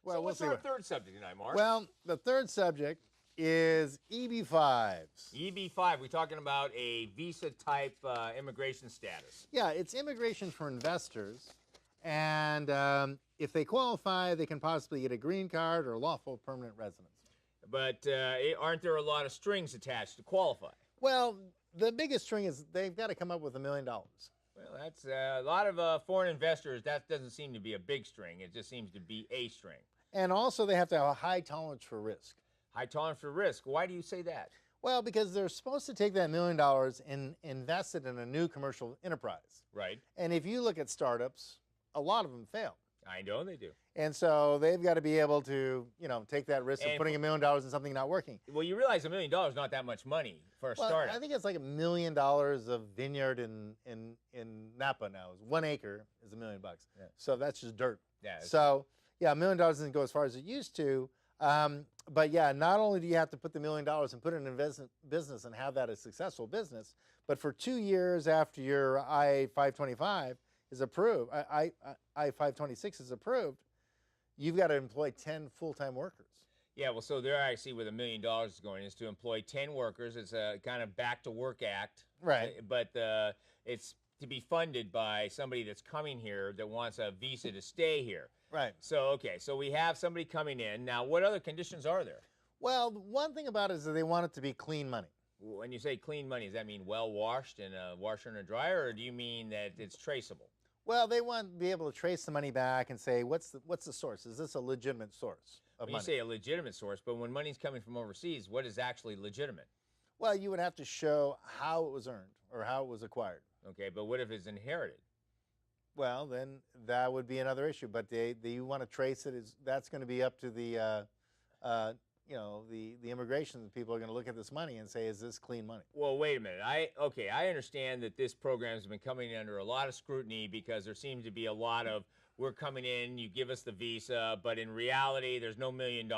Well, So we'll what's see our what. third subject tonight, Mark? Well, the third subject is EB-5s. EB-5, we're talking about a visa-type immigration status. Yeah, it's immigration for investors, and if they qualify, they can possibly get a green card or lawful permanent residence. But aren't there a lot of strings attached to qualify? Well, the biggest string is they've got to come up with $1 million. Well, that's a lot of foreign investors. That doesn't seem to be a big string. It just seems to be a string. And also, they have to have a high tolerance for risk. High tolerance for risk. Why do you say that? Well, because they're supposed to take that $1 million and invest it in a new commercial enterprise. Right. And if you look at startups, a lot of them fail. I know they do. And so they've got to be able to, take that risk of And putting $1 million in something not working. Well, you realize $1 million is not that much money for a Well, startup. I think it's like $1 million of vineyard in Napa now. 1 acre is $1 million. Yeah. So that's just dirt. Yeah. So yeah, $1 million doesn't go as far as it used to. But yeah, not only do you have to put the $1 million and put it in a business and have that a successful business, but for 2 years after your I-525 is approved, I-526 is approved, you've got to employ 10 full-time workers. Yeah, well, so there I see where the $1 million is going is to employ 10 workers. It's a kind of back to work act. Right. But it's to be funded by somebody that's coming here that wants a visa to stay here. Right. So, okay, so we have somebody coming in. Now, what other conditions are there? Well, one thing about it is that they want it to be clean money. When you say clean money, does that mean well washed in a washer and a dryer, or do you mean that it's traceable? Well, they want to be able to trace the money back and say, what's the source? Is this a legitimate source of When money? you say a legitimate source, but when money's coming from overseas, what is actually legitimate? Well, you would have to show how it was earned or how it was acquired. Okay, but what if it's inherited? Well, then that would be another issue. But you want to trace it. That's going to be up to the the immigration people are going to look at this money and say, is this clean money? Well, wait a minute. I understand that this program has been coming under a lot of scrutiny because there seems to be a lot of, we're coming in, you give us the visa, but in reality, there's no $1 million,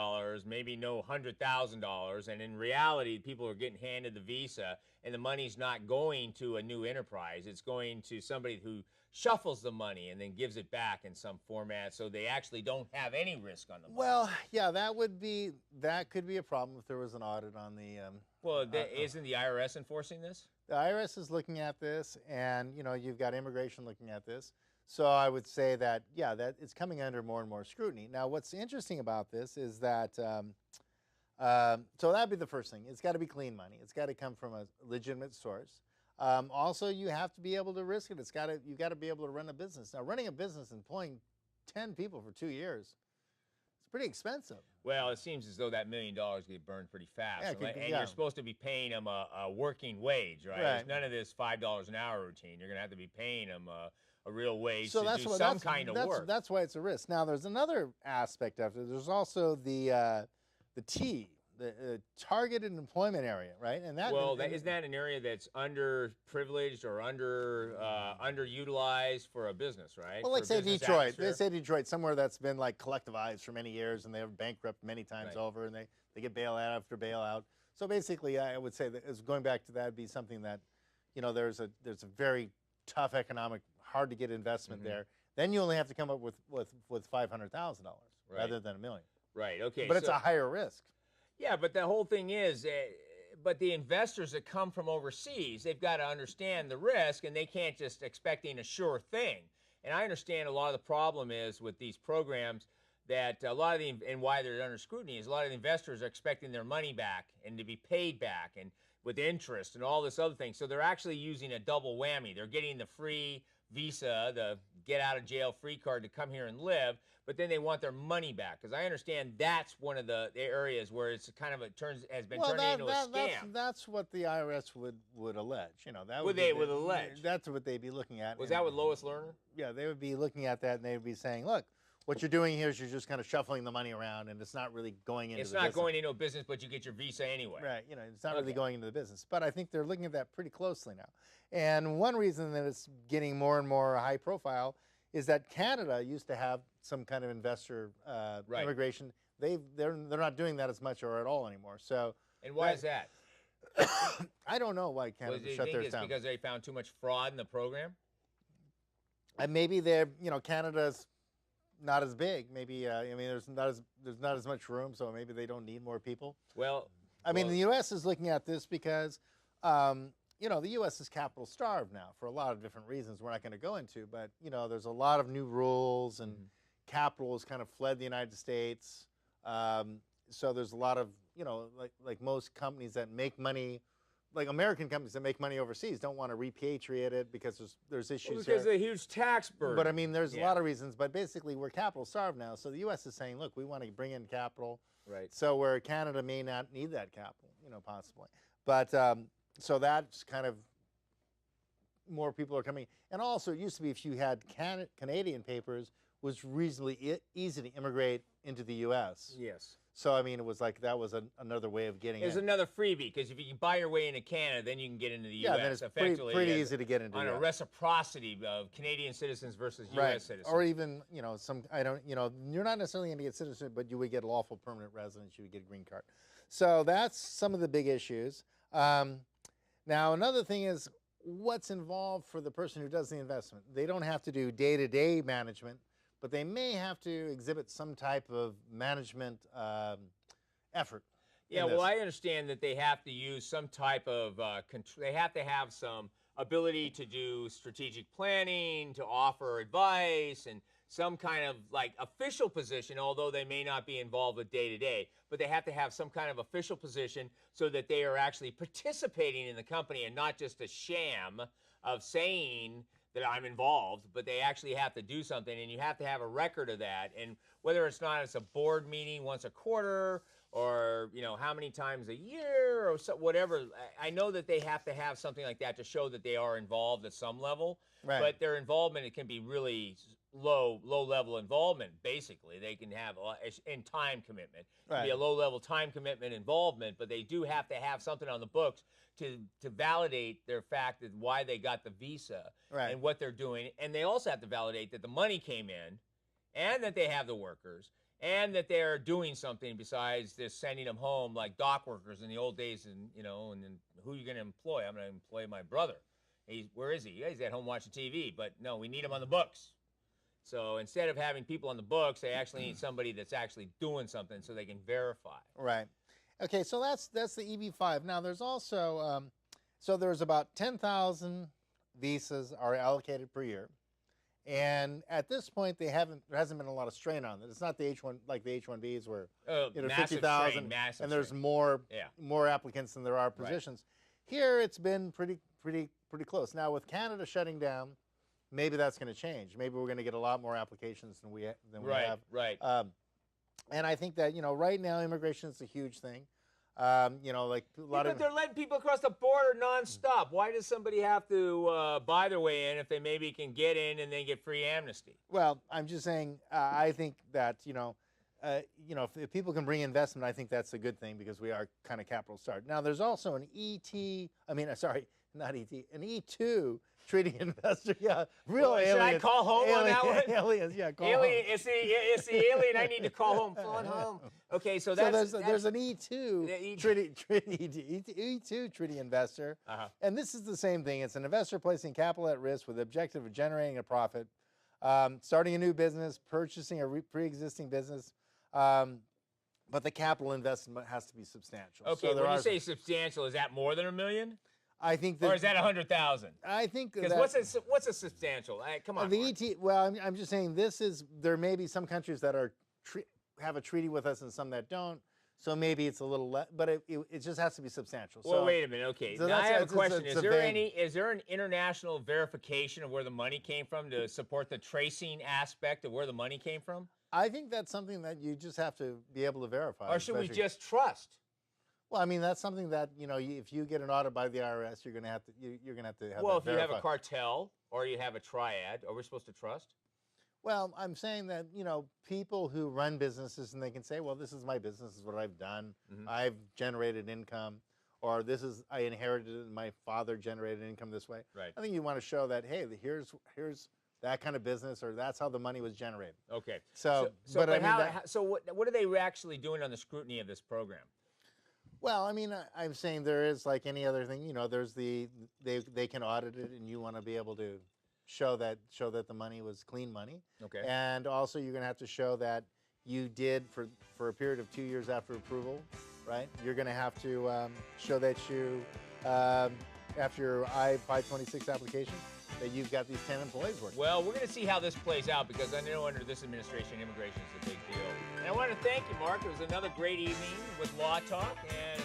maybe no $100,000, and in reality, people are getting handed the visa, and the money's not going to a new enterprise. It's going to somebody who shuffles the money and then gives it back in some format, so they actually don't have any risk on the money. Well, yeah, that could be a problem if there was an audit on the. Well, isn't the IRS enforcing this? The IRS is looking at this, and you've got immigration looking at this. So I would say that, yeah, that it's coming under more and more scrutiny. Now, what's interesting about this is that, so that'd be the first thing. It's got to be clean money. It's got to come from a legitimate source. Also, you have to be able to risk it. You've got to be able to run a business. Now, running a business, employing 10 people for 2 years, it's pretty expensive. Well, it seems as though that $1 million get burned pretty fast. Yeah, and you're supposed to be paying them a working wage, right? Right. There's none of this $5 an hour routine. You're going to have to be paying them a real wage So to that's do what, some that's, kind of that's, work. That's why it's a risk. Now, there's another aspect of it. There's also the targeted employment area, right? And that. Well, isn't that an area that's underprivileged or underutilized for a business, right? Well, like For say business Detroit. atmosphere? They say Detroit, somewhere that's been like collectivized for many years, and they're bankrupt many times Right. over, and they get bailout after bailout. So basically, I would say that going back to that would be something that, there's a very tough economic, hard to get investment there. Then you only have to come up with $500,000 rather than $1 million. Right. Okay. But it's a higher risk. Yeah, but the whole thing is, but the investors that come from overseas, they've got to understand the risk, and they can't just expecting a sure thing. And I understand a lot of the problem is with these programs that a lot of and why they're under scrutiny is a lot of the investors are expecting their money back and to be paid back and with interest and all this other thing. So they're actually using a double whammy. They're getting the free visa, the get out of jail free card to come here and live, but then they want their money back. Because I understand that's one of the areas where it's kind of has been turned into a scam. That's what the IRS would allege. That would they allege? That's what they'd be looking at. Was that with Lois Lerner? Yeah, they would be looking at that, and they would be saying, look, what you're doing here is you're just kind of shuffling the money around, and it's not really going into the business. It's not going into a business, but you get your visa anyway. Right. It's not really going into the business. But I think they're looking at that pretty closely now. And one reason that it's getting more and more high profile is that Canada used to have some kind of investor immigration. They're not doing that as much or at all anymore. So. And why is that? I don't know why Canada shut theirs down. Because they found too much fraud in the program? And maybe Canada's not as big. Maybe I mean, there's not as much room, so maybe they don't need more people. Well, I mean, the U.S. is looking at this because, you know, the U.S. is capital starved now for a lot of different reasons we're not going to go into. But, you know, there's a lot of new rules and capital has kind of fled the United States. So there's a lot of, you know, like most companies that make money, like American companies that make money overseas don't want to repatriate it because there's issues because there. of the huge tax burden. But I mean, there's a lot of reasons. But basically, we're capital starved now. So the U.S. is saying, look, we want to bring in capital. Right. So where Canada may not need that capital, you know, possibly. But so that's kind of more people are coming. And also, it used to be if you had Canadian papers, was reasonably easy to immigrate into the U.S. Yes. So I mean, it was like that was another way of getting in. There's another freebie because if you can buy your way into Canada, then you can get into the U.S. then it's effectively pretty easy to get into on the a US. reciprocity of Canadian citizens versus U.S. citizens. Or even, you know, you're not necessarily going to get citizenship, but you would get lawful permanent residence, you would get a green card. So that's some of the big issues. Now, another thing is what's involved for the person who does the investment. They don't have to do day-to-day management, but they may have to exhibit some type of management effort. Yeah, well, I understand that they have to use some type of, they have to have some ability to do strategic planning, to offer advice, and some kind of like official position, although they may not be involved with day-to-day, but they have to have some kind of official position so that they are actually participating in the company and not just a sham of saying that I'm involved, but they actually have to do something, and you have to have a record of that. And whether it's not as a board meeting once a quarter, or you know how many times a year, or so, whatever, I know that they have to have something like that to show that they are involved at some level. Right. But their involvement, it can be really low level involvement. Basically, they can have in time commitment. It can be a low level time commitment involvement, but they do have to have something on the books to validate their fact that why they got the visa and what they're doing, and they also have to validate that the money came in, and that they have the workers, and that they're doing something besides just sending them home like dock workers in the old days. And you know, and then who are you going to employ? I'm going to employ my brother. Where is he? Yeah, he's at home watching TV. But no, we need him on the books. So instead of having people on the books, they actually need somebody that's actually doing something so they can verify. Right. Okay, so that's the EB-5. Now there's also so there's about 10,000 visas are allocated per year, and at this point there hasn't been a lot of strain on it. It's not the H1 like the H1Bs where 50,000 and there's more applicants than there are positions. Here it's been pretty close. Now with Canada shutting down, maybe that's going to change. Maybe we're going to get a lot more applications than we have. Right. And I think that, you know, right now immigration is a huge thing. You know, like a lot but they're letting people across the border nonstop. Why does somebody have to buy their way in if they maybe can get in and then get free amnesty? Well, I'm just saying, I think that, you know, if people can bring investment, I think that's a good thing because we are kind of capital starved. Now, there's also an an E2 treaty investor. Yeah, real aliens. Should I call home on that one? Aliens, yeah, call home. It's the alien I need to call home. Phone home. Okay, so there's an E2 treaty investor, and this is the same thing. It's an investor placing capital at risk with the objective of generating a profit, starting a new business, purchasing a pre-existing business. But the capital investment has to be substantial. Okay, so when you say substantial, is that more than $1 million? I think that, or is that 100,000? I think because what's a substantial? Come on. The ET. Well, I'm just saying there may be some countries that have a treaty with us and some that don't. So maybe it's a little less, but it just has to be substantial. Well, wait a minute. Okay, so now I have a question. Is there an international verification of where the money came from to support the tracing aspect of where the money came from? I think that's something that you just have to be able to verify. Or should we just trust? Well, I mean, that's something that, you know, if you get an audit by the IRS, you're going to have to have. Well, if you have a cartel or you have a triad, are we supposed to trust? Well, I'm saying that, you know, people who run businesses and they can say, well, this is my business, this is what I've done. I've generated income, or I inherited it and my father generated income this way. Right. I think you want to show that, hey, here's that kind of business, or that's how the money was generated. Okay. So what are they actually doing on the scrutiny of this program? Well, I mean, I'm saying there is like any other thing. You know, there's they can audit it, and you want to be able to. show that the money was clean money. Okay. And also you're going to have to show that you did for a period of 2 years after approval, right? You're going to have to show that you after your I-526 application that you've got these 10 employees working. Well, we're going to see how this plays out because I know under this administration, immigration is a big deal. And I want to thank you, Mark. It was another great evening with Law Talk, and